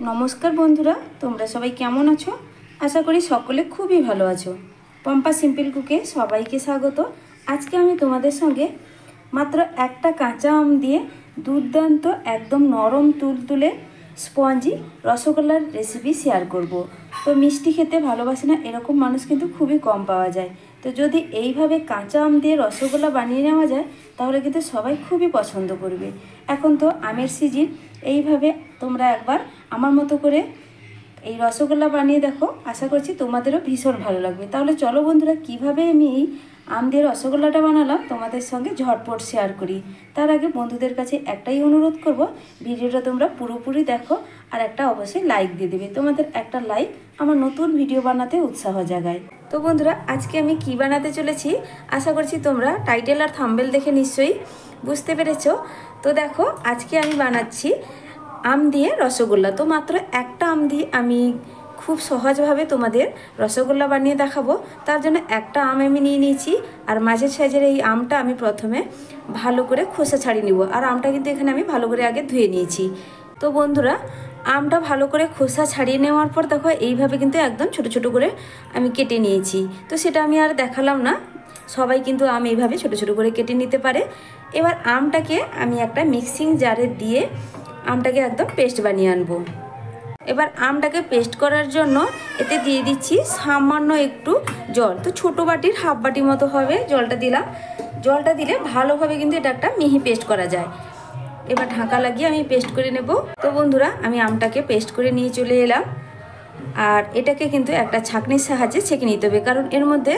নমস্কার বন্ধুরা, তোমরা সবাই কেমন আছো? আশা করি সকলে খুবই ভালো আছো। পম্পা সিম্পল কুকে সবাইকে স্বাগত। আজকে আমি তোমাদের সঙ্গে মাত্র একটা কাঁচা আম দিয়ে দুর্দান্ত একদম নরম তুলতুলে স্পঞ্জি রসগোল্লার রেসিপি শেয়ার করব। তো মিষ্টি খেতে ভালোবাসে না এরকম মানুষ কিন্তু খুবই কম পাওয়া যায়। তো যদি এইভাবে কাঁচা আম দিয়ে রসগোল্লা বানিয়ে নেওয়া যায় তাহলে কিন্তু সবাই খুবই পছন্দ করবে। এখন তো আমের সিজন, এইভাবে তোমরা একবার আমার মতো করে এই রসগোল্লা বানিয়ে দেখো, আশা করছি তোমাদেরও ভীষণ ভালো লাগবে। তাহলে চলো বন্ধুরা, কিভাবে আমি এই আম দিয়ে রসগোল্লাটা বানালাম তোমাদের সঙ্গে ঝটপট শেয়ার করি। তার আগে বন্ধুদের কাছে একটাই অনুরোধ করব, ভিডিওটা তোমরা পুরোপুরি দেখো আর একটা অবশ্যই লাইক দিয়ে দেবে। তোমাদের একটা লাইক আমার নতুন ভিডিও বানাতে উৎসাহ জাগায়। তো বন্ধুরা, আজকে আমি কি বানাতে চলেছি আশা করছি তোমরা টাইটেল আর থাম্বনেল দেখে নিশ্চয়ই বুঝতে পেরেছো। তো দেখো, আজকে আমি বানাচ্ছি আম দিয়ে রসগোল্লা। তো মাত্র একটা আম দিয়ে আমি খুব সহজভাবে তোমাদের রসগোল্লা বানিয়ে দেখাবো। তার জন্য একটা আম আমি নিয়ে নিয়েছি, আর মাঝের সাইজের এই আমটা আমি প্রথমে ভালো করে খোসা ছাড়িয়ে নিব। আর আমটা কিন্তু এখানে আমি ভালো করে আগে ধুয়ে নিয়েছি। তো বন্ধুরা, আমটা ভালো করে খোসা ছাড়িয়ে নেওয়ার পর দেখো এইভাবে কিন্তু একদম ছোট ছোট করে আমি কেটে নিয়েছি। তো সেটা আমি আর দেখালাম না, সবাই কিন্তু আম এইভাবে ছোট ছোট করে কেটে নিতে পারে। এবার আমটাকে আমি একটা মিক্সিং জারে দিয়ে আমটাকে একদম পেস্ট বানিয়ে আনবো। এবার আমটাকে পেস্ট করার জন্য এতে দিয়ে দিচ্ছি সামান্য একটু জল। তো ছোটো বাটির হাফ বাটি মতো হবে জলটা দিলাম। জলটা দিলে ভালোভাবে কিন্তু এটা একটা মিহি পেস্ট করা যায়। এবার ঢাকা লাগিয়ে আমি পেস্ট করে নেব। তো বন্ধুরা, আমি আমটাকে পেস্ট করে নিয়ে চলে এলাম। আর এটাকে কিন্তু একটা ছাঁকনির সাহায্যে ছেঁকে নিতে হবে, কারণ এর মধ্যে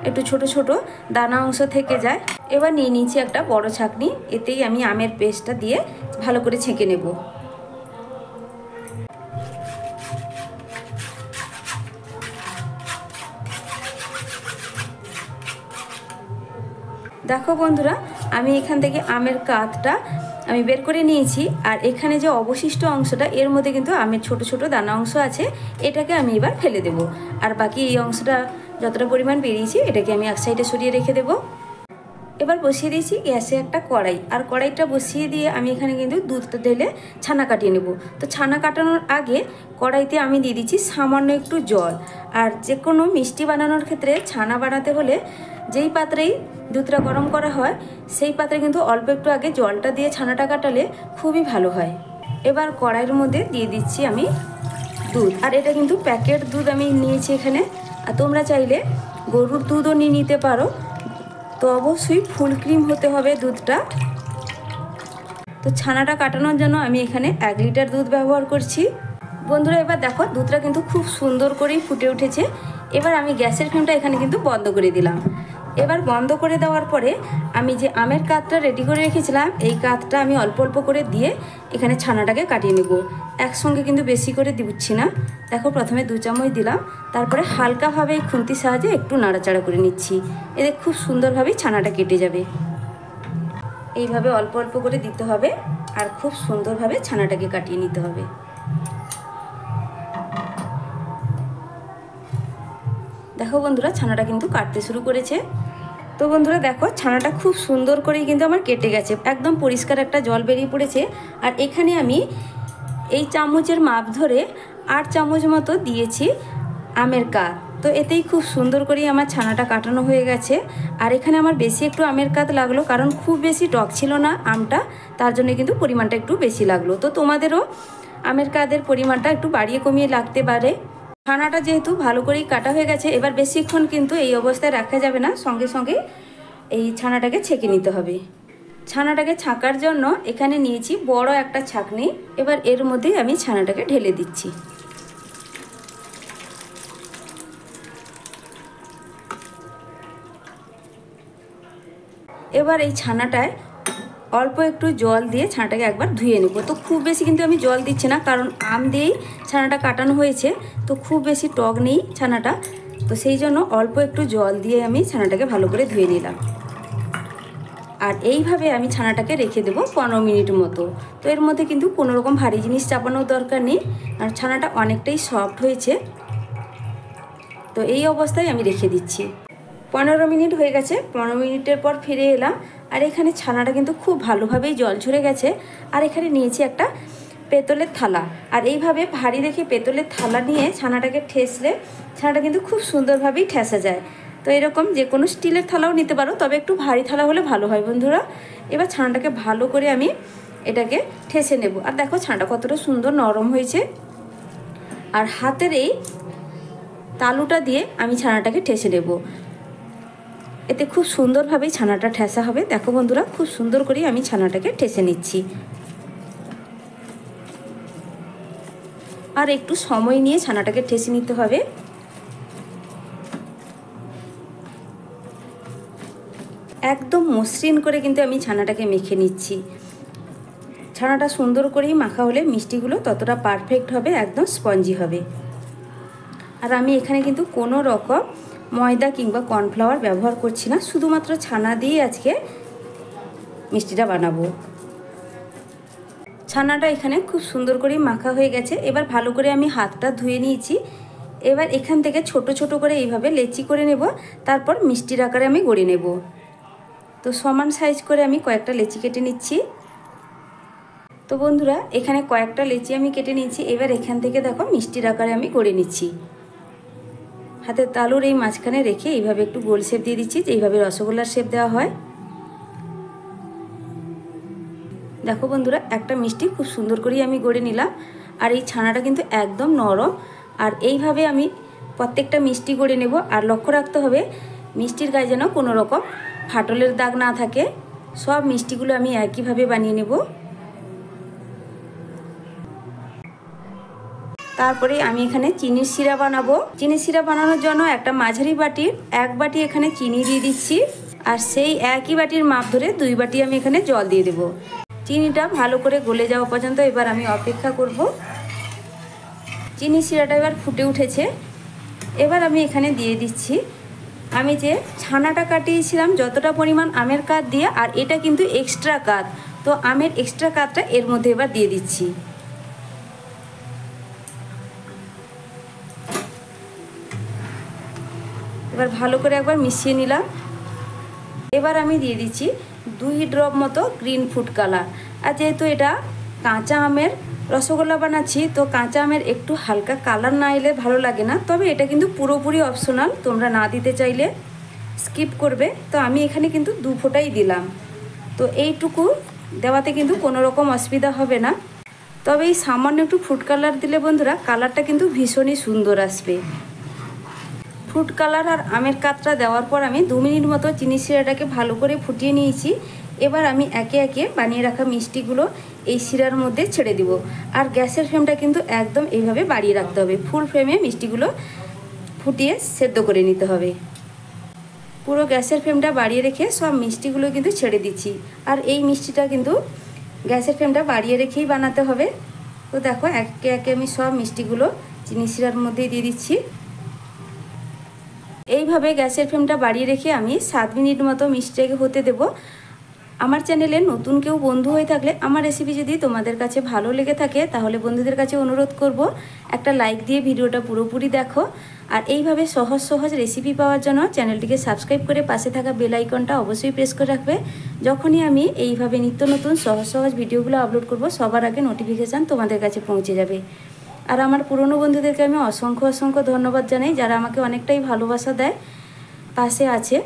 একটু ছোট ছোট দানা অংশ থেকে যায়। এবার নিয়ে নিচ্ছি একটা বড় ছাঁকনি, এতেই আমি আমের পেস্টটা দিয়ে ভালো করে ছেঁকে নেব। দেখো বন্ধুরা, আমি এখান থেকে আমের কাতটা আমি বের করে নিয়েছি। আর এখানে যে অবশিষ্ট অংশটা, এর মধ্যে কিন্তু আমের ছোট ছোট দানা অংশ আছে, এটাকে আমি এবার ফেলে দেব। আর বাকি এই অংশটা যতটা পরিমাণ বেরিয়েছি এটাকে আমি এক সাইডে সরিয়ে রেখে দেব। এবার বসিয়ে দিয়েছি গ্যাসে একটা কড়াই, আর কড়াইটা বসিয়ে দিয়ে আমি এখানে কিন্তু দুধটা ঢেলে ছানা কাটিয়ে নেব। তো ছানা কাটানোর আগে কড়াইতে আমি দিয়ে দিচ্ছি সামান্য একটু জল। আর যে কোনো মিষ্টি বানানোর ক্ষেত্রে ছানা বানাতে হলে যেই পাত্রেই দুধটা গরম করা হয় সেই পাত্রে কিন্তু অল্প একটু আগে জলটা দিয়ে ছানাটা কাটালে খুবই ভালো হয়। এবার কড়াইয়ের মধ্যে দিয়ে দিচ্ছি আমি দুধ, আর এটা কিন্তু প্যাকেট দুধ আমি নিয়েছি এখানে। আর তোমরা চাইলে গরুর দুধও নিয়ে নিতে পারো। তো অবশ্যই ফুল ক্রিম হতে হবে দুধটা। তো ছানাটা কাটানোর জন্য আমি এখানে 1 লিটার দুধ ব্যবহার করছি। বন্ধুরা, এবার দেখো দুধটা কিন্তু খুব সুন্দর করেই ফুটে উঠেছে। এবার আমি গ্যাসের ফ্লেমটা এখানে কিন্তু বন্ধ করে দিলাম। এবার বন্ধ করে দেওয়ার পরে আমি যে আমের কাতটা রেডি করে রেখেছিলাম, এই কাতটা আমি অল্প অল্প করে দিয়ে এখানে ছানাটাকে কাটিয়ে নেব। একসঙ্গে কিন্তু বেশি করে দিচ্ছি না। দেখো, প্রথমে 2 চামচ দিলাম, তারপরে হালকাভাবে এই খুন্তির সাহায্যে একটু নাড়াচাড়া করে নিচ্ছি। এতে খুব সুন্দরভাবেই ছানাটা কেটে যাবে। এইভাবে অল্প অল্প করে দিতে হবে আর খুব সুন্দরভাবে ছানাটাকে কাটিয়ে নিতে হবে। দেখো বন্ধুরা, ছানাটা কিন্তু কাটতে শুরু করেছে। তো বন্ধুরা দেখো, ছানাটা খুব সুন্দর করেই কিন্তু আমার কেটে গেছে, একদম পরিষ্কার একটা জল বেরিয়ে পড়েছে। আর এখানে আমি এই চামচের মাপ ধরে 8 চামচ মতো দিয়েছি আমের কাত। তো এতেই খুব সুন্দর করেই আমার ছানাটা কাটানো হয়ে গেছে। আর এখানে আমার বেশি একটু আমের কাত লাগলো, কারণ খুব বেশি টক ছিল না আমটা, তার জন্য কিন্তু পরিমাণটা একটু বেশি লাগলো। তো তোমাদেরও আমের কাতের পরিমাণটা একটু বাড়িয়ে কমিয়ে লাগতে পারে। ছানাটা যেহেতু ভালো করেই কাটা হয়ে গেছে, এবার বেশিক্ষণ কিন্তু এই অবস্থায় রাখা যাবে না, সঙ্গে সঙ্গে এই ছানাটাকে ছেঁকে নিতে হবে। ছানাটাকে ছাঁকার জন্য এখানে নিয়েছি বড় একটা ছাঁকনি। এবার এর মধ্যেই আমি ছানাটাকে ঢেলে দিচ্ছি। এবার এই ছানাটায় অল্প একটু জল দিয়ে ছানাটাকে একবার ধুয়ে নেব। তো খুব বেশি কিন্তু আমি জল দিচ্ছি না, কারণ আম দিয়েই ছানাটা কাটানো হয়েছে, তো খুব বেশি টক নেই ছানাটা। তো সেই জন্য অল্প একটু জল দিয়ে আমি ছানাটাকে ভালো করে ধুয়ে নিলাম। আর এইভাবে আমি ছানাটাকে রেখে দেবো 15 মিনিট মতো। তো এর মধ্যে কিন্তু কোনো রকম ভারী জিনিস চাপানোর দরকার নেই, আর ছানাটা অনেকটাই সফট হয়েছে। তো এই অবস্থায় আমি রেখে দিচ্ছি। 15 মিনিট হয়ে গেছে। 15 মিনিটের পর ফিরে এলাম, আর এখানে ছানাটা কিন্তু খুব ভালোভাবেই জল ঝরে গেছে। আর এখানে নিয়েছি একটা পেতলের থালা। আর এইভাবে ভারী দেখে পেতলের থালা নিয়ে ছানাটাকে ঠেসলে ছানাটা কিন্তু খুব সুন্দরভাবেই ঠেসা যায়। তো এরকম যে কোনো স্টিলের থালাও নিতে পারো, তবে একটু ভারী থালা হলে ভালো হয় বন্ধুরা। এবার ছানাটাকে ভালো করে আমি এটাকে ঠেসে নেব। আর দেখো ছানাটা কতটা সুন্দর নরম হয়েছে। আর হাতের এই তালুটা দিয়ে আমি ছানাটাকে ঠেসে নেব, এতে খুব সুন্দরভাবেই ছানাটা ঠেসা হবে। দেখো বন্ধুরা, খুব সুন্দর করে আমি ছানাটাকে ঠেসে নিচ্ছি। আর একটু সময় নিয়ে ছানাটাকে ঠেসে নিতে হবে। একদম মসৃণ করে কিন্তু আমি ছানাটাকে মেখে নিচ্ছি। ছানাটা সুন্দর করেই মাখা হলে মিষ্টিগুলো ততটা পারফেক্ট হবে, একদম স্পঞ্জি হবে। আর আমি এখানে কিন্তু কোনো রকম ময়দা কিংবা কর্নফ্লাওয়ার ব্যবহার করছি না, শুধুমাত্র ছানা দিয়ে আজকে মিষ্টিটা বানাবো। ছানাটা এখানে খুব সুন্দর করে মাখা হয়ে গেছে। এবার ভালো করে আমি হাতটা ধুয়ে নিয়েছি। এবার এখান থেকে ছোট ছোট করে এইভাবে লেচি করে নেব, তারপর মিষ্টির আকারে আমি গড়ে নেব। তো সমান সাইজ করে আমি কয়েকটা লেচি কেটে নিচ্ছি। তো বন্ধুরা, এখানে কয়েকটা লেচি আমি কেটে নিচ্ছি। এবার এখান থেকে দেখো মিষ্টির আকারে আমি গড়ে নিচ্ছি। হাতের তালুর এই মাঝখানে রেখে এইভাবে একটু গোল শেপ দিয়ে দিচ্ছি, যেইভাবে রসগোল্লার শেপ দেওয়া হয়। দেখো বন্ধুরা, একটা মিষ্টি খুব সুন্দর করেই আমি গড়ে নিলাম। আর এই ছানাটা কিন্তু একদম নরম। আর এইভাবে আমি প্রত্যেকটা মিষ্টি গড়ে নেব। আর লক্ষ্য রাখতে হবে মিষ্টির গায়ে যেন কোনো রকম ফাটলের দাগ না থাকে। সব মিষ্টিগুলো আমি একইভাবে বানিয়ে নেব। তারপরে আমি এখানে চিনির শিরা বানাবো। চিনির শিরা বানানোর জন্য একটা মাঝারি বাটির 1 বাটি এখানে চিনি দিয়ে দিচ্ছি। আর সেই একই বাটির মাপ ধরে 2 বাটি আমি এখানে জল দিয়ে দেবো। চিনিটা ভালো করে গলে যাওয়া পর্যন্ত এবার আমি অপেক্ষা করব। চিনি শিরাটা এবার ফুটে উঠেছে। এবার আমি এখানে দিয়ে দিচ্ছি আমি যে ছানাটা কাটিয়েছিলাম যতটা পরিমাণ আমের কাত দিয়ে, আর এটা কিন্তু এক্সট্রা কাত। তো আমের এক্সট্রা কাতটা এর মধ্যে এবার দিয়ে দিচ্ছি। এবার ভালো করে একবার মিশিয়ে নিলাম। এবার আমি দিয়ে দিচ্ছি 2 ড্রপ মতো গ্রিন ফুড কালার। আর যেহেতু এটা কাঁচা আমের রসগোল্লা বানাচ্ছি, তো কাঁচা আমের একটু হালকা কালার না এলে ভালো লাগে না। তবে এটা কিন্তু পুরোপুরি অপশনাল, তোমরা না দিতে চাইলে স্কিপ করবে। তো আমি এখানে কিন্তু 2 ফোঁটাই দিলাম। তো এইটুকু দেওয়াতে কিন্তু কোনো রকম অসুবিধা হবে না। তবে এই সামান্য একটু ফুড কালার দিলে বন্ধুরা কালারটা কিন্তু ভীষণই সুন্দর আসবে। ফুড কালার আর আমের কাতটা দেওয়ার পর আমি 2 মিনিট মতো চিনি শিরাটাকে ভালো করে ফুটিয়ে নিয়েছি। এবার আমি একে একে বানিয়ে রাখা মিষ্টিগুলো এই শিরার মধ্যে ছেড়ে দিব। আর গ্যাসের ফ্লেমটা কিন্তু একদম এইভাবে বাড়িয়ে রাখতে হবে। ফুল ফ্লেমে মিষ্টিগুলো ফুটিয়ে সেদ্ধ করে নিতে হবে। পুরো গ্যাসের ফ্লেমটা বাড়িয়ে রেখে সব মিষ্টিগুলো কিন্তু ছেড়ে দিচ্ছি। আর এই মিষ্টিটা কিন্তু গ্যাসের ফ্লেমটা বাড়িয়ে রেখেই বানাতে হবে। তো দেখো একে একে আমি সব মিষ্টিগুলো চিনি শিরার মধ্যে দিয়ে দিচ্ছি। এইভাবে গ্যাসের ফ্লেমটা বাড়িয়ে রেখে আমি 7 মিনিট মতো মিষ্টিটাকে হতে দেব। আমার চ্যানেলে নতুন কেউ বন্ধু হয়ে থাকলে আমার রেসিপি যদি তোমাদের কাছে ভালো লেগে থাকে, তাহলে বন্ধুদের কাছে অনুরোধ করব একটা লাইক দিয়ে ভিডিওটা পুরোপুরি দেখো। আর এইভাবে সহজ সহজ রেসিপি পাওয়ার জন্য চ্যানেলটিকে সাবস্ক্রাইব করে পাশে থাকা বেল আইকনটা অবশ্যই প্রেস করে রাখবে। যখনই আমি এইভাবে নিত্য নতুন সহজ সহজ ভিডিওগুলো আপলোড করব, সবার আগে নোটিফিকেশান তোমাদের কাছে পৌঁছে যাবে। আর আমার পুরনো বন্ধুদেরকে আমি অসংখ্য অসংখ্য ধন্যবাদ জানাই, যারা আমাকে অনেকটাই ভালোবাসা দেয়, পাশে আছে,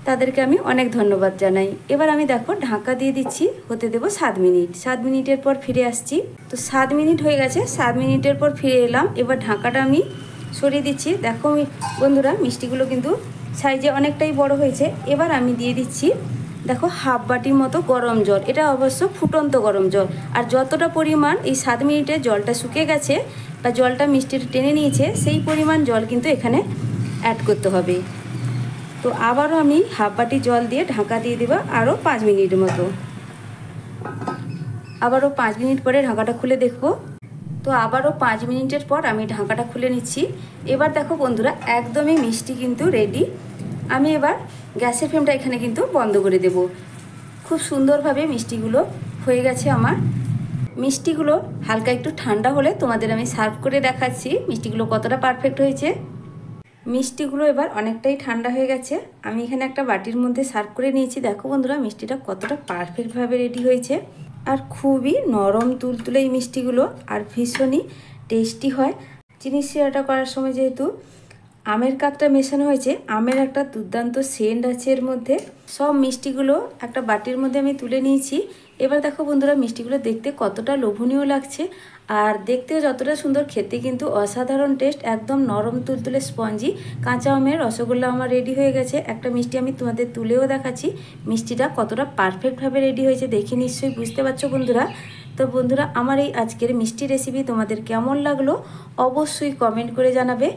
তাদেরকে আমি অনেক ধন্যবাদ জানাই। এবার আমি দেখো ঢাকা দিয়ে দিচ্ছি, হতে দেবো 7 মিনিট। 7 মিনিটের পর ফিরে আসছি। তো 7 মিনিট হয়ে গেছে। 7 মিনিটের পর ফিরে এলাম। এবার ঢাকাটা আমি সরিয়ে দিচ্ছি। দেখো বন্ধুরা, মিষ্টিগুলো কিন্তু সাইজে অনেকটাই বড় হয়েছে। এবার আমি দিয়ে দিচ্ছি দেখো 1/2 বাটির মতো গরম জল। এটা অবশ্য ফুটন্ত গরম জল। আর যতটা পরিমাণ এই 7 মিনিটে জলটা শুকিয়ে গেছে বা জলটা মিষ্টিটা টেনে নিয়েছে, সেই পরিমাণ জল কিন্তু এখানে অ্যাড করতে হবে। তো আবারও আমি 1/2 বাটি জল দিয়ে ঢাকা দিয়ে দেবো আরও 5 মিনিট মতো। আবারও 5 মিনিট পরে ঢাকাটা খুলে দেখবো। তো আবারও 5 মিনিটের পর আমি ঢাকাটা খুলে নিচ্ছি। এবার দেখো বন্ধুরা, একদমই মিষ্টি কিন্তু রেডি। আমি এবার গ্যাসের ফ্লেমটা এখানে কিন্তু বন্ধ করে দেব। খুব সুন্দরভাবে মিষ্টিগুলো হয়ে গেছে আমার। মিষ্টিগুলো হালকা একটু ঠান্ডা হলে তোমাদের আমি সার্ভ করে দেখাচ্ছি মিষ্টিগুলো কতটা পারফেক্ট হয়েছে। মিষ্টিগুলো এবার অনেকটাই ঠান্ডা হয়ে গেছে। আমি এখানে একটা বাটির মধ্যে সার্ভ করে নিয়েছি। দেখো বন্ধুরা, মিষ্টিটা কতটা পারফেক্টভাবে রেডি হয়েছে। আর খুবই নরম তুলতুলে এই মিষ্টিগুলো, আর ভীষণই টেস্টি হয়। চিনি শিরাটা করার সময় যেহেতু আমের কাতটা মেশানো হয়েছে, আমের একটা দুর্দান্ত সেন্ট আছে এর মধ্যে। সব মিষ্টিগুলো একটা বাটির মধ্যে আমি তুলে নিয়েছি। এবার দেখো বন্ধুরা, মিষ্টিগুলো দেখতে কতটা লোভনীয় লাগছে, আর দেখতেও যতটা সুন্দর, খেতে কিন্তু অসাধারণ টেস্ট। একদম নরম তুলতুলে স্পঞ্জি কাঁচা আমের রসগোল্লা আমার রেডি হয়ে গেছে। একটা মিষ্টি আমি তোমাদের তুলেও দেখাচ্ছি মিষ্টিটা কতটা পারফেক্টভাবে রেডি হয়েছে, দেখে নিশ্চয়ই বুঝতে পারছো বন্ধুরা। তো বন্ধুরা, আমার এই আজকের মিষ্টি রেসিপি তোমাদের কেমন লাগলো অবশ্যই কমেন্ট করে জানাবে,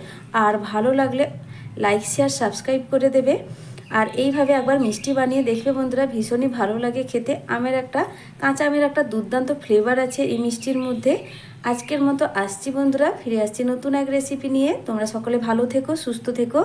আর ভালো লাগলে লাইক শেয়ার সাবস্ক্রাইব করে দেবে। আর এইভাবে একবার মিষ্টি বানিয়ে দেখবে বন্ধুরা, ভীষণই ভালো লাগে খেতে। কাঁচা আমের একটা দুর্দান্ত ফ্লেভার আছে এই মিষ্টির মধ্যে। আজকের মতো আসছি বন্ধুরা, ফিরে আসছি নতুন এক রেসিপি নিয়ে। তোমরা সকলে ভালো থেকো, সুস্থ থেকো।